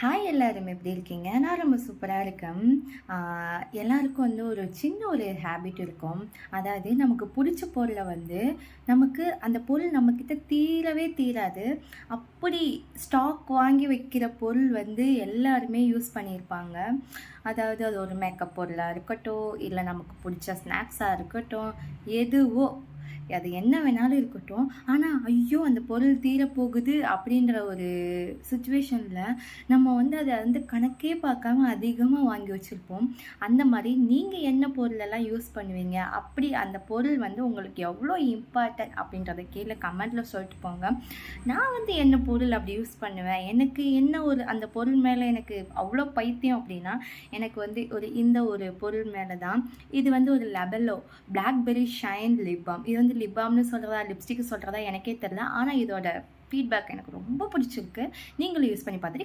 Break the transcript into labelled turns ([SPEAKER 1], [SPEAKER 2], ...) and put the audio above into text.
[SPEAKER 1] Hi எல்லாரும் எப்படி இருக்கீங்க? நான் ரொம்ப சூப்பராக இருக்கேன். எல்லாருக்கும் ஒரு சின்ன ஒரு ஹேபிட் இருக்கும். அதாவது நமக்கு பிடிச்ச பொருளை நமக்கு அந்த பொருள் நம்மக்கிட்ட தீரவே தீராது. அப்படி ஸ்டாக் வாங்கி வைக்கிற பொருள் எல்லாருமே யூஸ் பண்ணியிருப்பாங்க. அதாவது அது ஒரு மேக்கப் பொருளாக இருக்கட்டும், இல்லை நமக்கு பிடிச்ச ஸ்நாக்ஸாக இருக்கட்டும், எதுவோ அது என்ன வேணாலும் இருக்கட்டும். ஆனால் ஐயோ அந்த பொருள் தீரப்போகுது அப்படின்ற ஒரு சுச்சுவேஷனில் நம்ம அதை கணக்கே பார்க்காம அதிகமாக வாங்கி வச்சுருப்போம். அந்த மாதிரி நீங்கள் என்ன பொருளெல்லாம் யூஸ் பண்ணுவீங்க? அப்படி அந்த பொருள் உங்களுக்கு எவ்வளோ இம்பார்ட்டன்ட் அப்படின்றத கீழே கமெண்ட்டில் சொல்லிட்டு போங்க. நான் என்ன பொருள் அப்படி யூஸ் பண்ணுவேன், எனக்கு என்ன ஒரு அந்த பொருள் மேலே எனக்கு அவ்வளோ பைத்தியம் அப்படின்னா, எனக்கு இந்த ஒரு பொருள் மேலே தான். இது ஒரு லெபலோ பிளாக்பெர்ரி ஷைன் லிப் பாம். இது லிப் பாம்னு சொல்கிறதா லிப்ஸ்டிக் சொல்கிறதா எனக்கே தெரியல. ஆனால் இதோட ஃபீட்பேக் எனக்கு ரொம்ப பிடிச்சிருக்கு. நீங்களும் யூஸ் பண்ணி பார்த்துட்டு